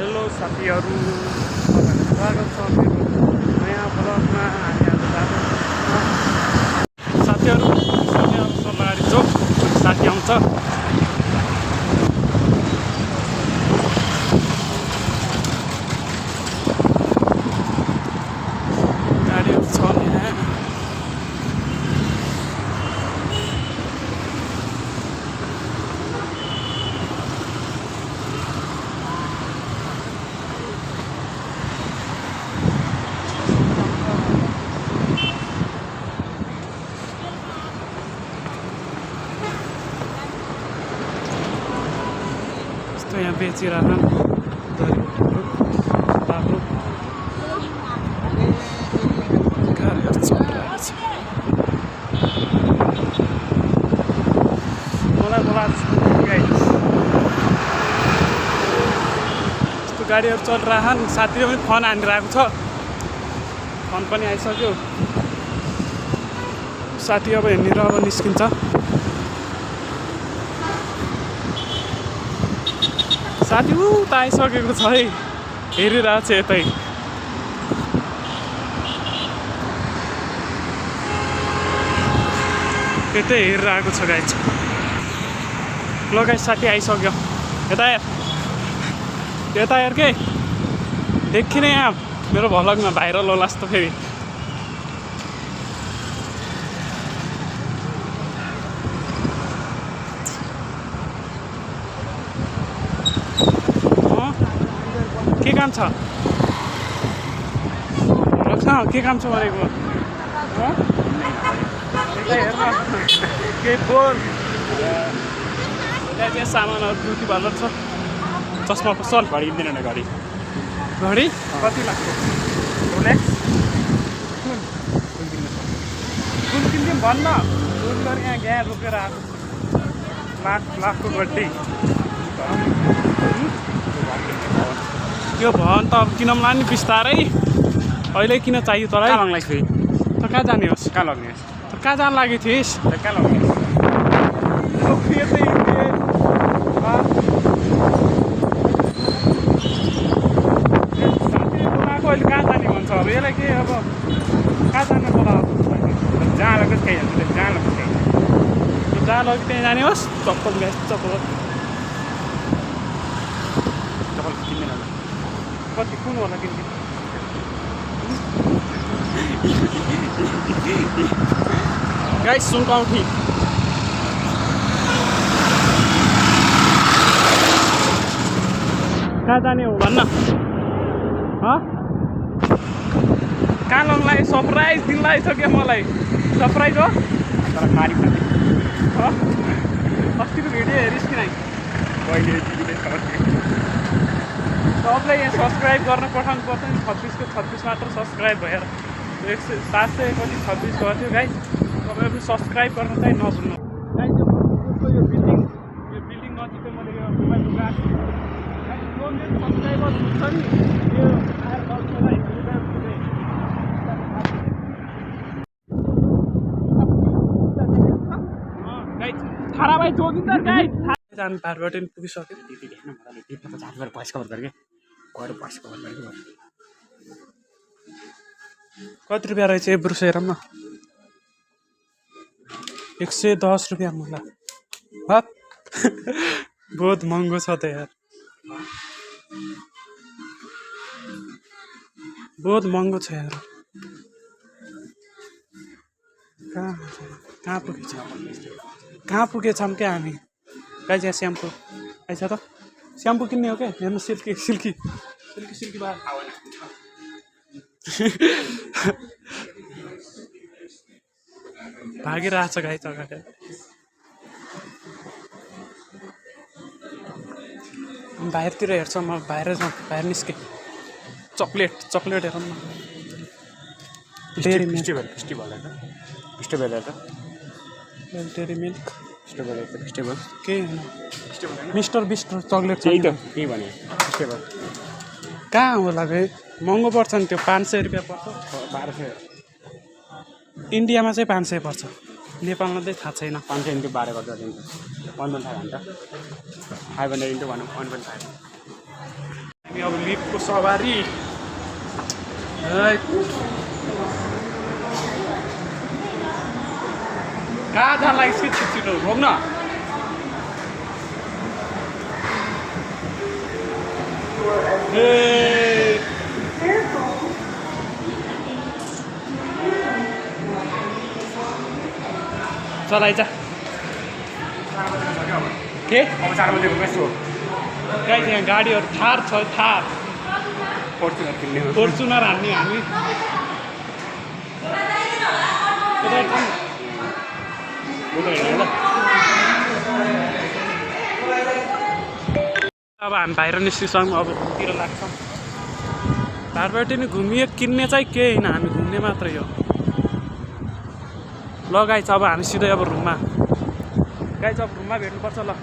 Hello साथीहरू, स्वागत छ मेरो नयाँ ब्लगमा। हामी आज जाँदैछौँ साथीहरू सल्लाहरी चोक। साथी आउँछ, गाडीहरू छ यहाँ। यहाँ बेचिरहन् बाबु गाडीहरू चलिरहेको छ। मलाई यस्तो गाडीहरू चलिरहन्। साथीले पनि फोन हानिरहेको छ, फोन पनि आइसक्यो। साथी अब हिँडेर अब निस्किन्छ। साथी त आइसकेको छ है, हेरिरहेको छ यतै। त्यतै हेरिरहेको छ गाइस। ल गाइस, साथी आइसक्यो। यता हेर के देखिन यहाँ मेरो भ्लगमा भाइरल होला जस्तो फेरि। के काम छ? के काम छ भनेको? केही बोल त्यहाँ सामानहरू दुटी भर्दर छ। चस्मा पसल घडी किन्दैन न? घडी कति लाग्छ? रोलेक्स कुन किन्दिउँ भन्न। कुन गरी यहाँ ग्यास रोकेर आएको लाखको गड्डी। त्यो भन त अब किनौँला नि बिस्तारै, अहिले किन चाहियो तँलाई? कहाँ लग्ने फेरि? त कहाँ जाने होस्? कहाँ लग्ने? त कहाँ जानु लागि थिइस्? कहाँ लग्ने? बोलाएको अहिले कहाँ जाने भन्छ अब यसलाई के? अब कहाँ जानु बोलाएको? जहाँ लग्छ त्यहीँ जान्छ। जहाँ लग्छ त्यहीँ, जहाँ लग्यो त्यहीँ जाने होस्। चप्पल ग्यास चप्पल चप्पल किन्दैन न? कति कुन होला किन्ने? गाइस सुनकौठी कहाँ जाने हो भन्न? कहाँ लग्नलाई? सरप्राइज दिन लागिसक्यो मलाई। सरप्राइज हो तर खारी खाने अस्तिको भिडियो हेरिस् कि नै? कहिले सबलाई यहाँ सब्सक्राइब गर्न पठाउनु पर्छ नि। 26 मात्र सब्सक्राइब भएर 700 कति 26 गर्थ्यो गाइस। तपाईँहरू पनि सब्सक्राइब गर्न चाहिँ नभुल्नु गाइस। यो बिल्डिङ नजिकै मैले यो मोबाइल गएको जो मेरो सब्सक्राइबर हुन्छ नि यो आएर गर्नुलाई गाइस थारा भाइ जोगिन्दर गाइस जानु पारबाट पनि पुगिसक्यो। त्यति हेर्न मलाई त्यो त झाट गरेर भोइस कभर गरेँ, गएर भोइस कभर गरेको। कति रुपियाँ रहेछ यो ब्रुस हेरौँ न? 110 रुपियाँ मुला। बहुत महँगो छ त यार, बहुत महँगो छ यार। कहाँ पुगेछौँ क्या हामी? गाइस यहाँ स्याम्पू आइछ त? स्याम्पू किन्ने हो क्या? हेर्नु सिल्की बार भागिरहेछ गाइस अगाडि। बाहिरतिर हेर्छौँ, म बाहिर निस्केँ। चक्लेट हेरौँ न। डेरी मिल्क डेरी मिल्क के मिस्टर बिस्ट चक्लेट त्यही त के भने कहाँ होला भाइ? महँगो पर्छ नि त्यो। 500 रुपियाँ पर्छ। 1200 इन्डियामा चाहिँ 500 पर्छ, नेपालमा चाहिँ थाहा छैन। 500 इन्टु 12 गर्दा 1.5 घन्टा 500 इन्टु 1.5 हामी अब लिफ्टको सवारी कहाँ जान लाग्छ कि छिटो रोक्न चल आइज के अब 4 बजेको बेसो गाइस यहाँ गाडीहरू थार छ थार फर्चुनर किन्ने हो फर्चुनर हान्ने हामी अब हामी बाहिर निस्किन्छौँ अबतिर लाग्छौँ बाहिरबाट नि घुमियो किन्ने चाहिँ केही होइन हामी घुम्ने मात्रै हो ल गाइस अब हामी सिधै अब रुममा गाइस अब रुममा भेट्नुपर्छ ल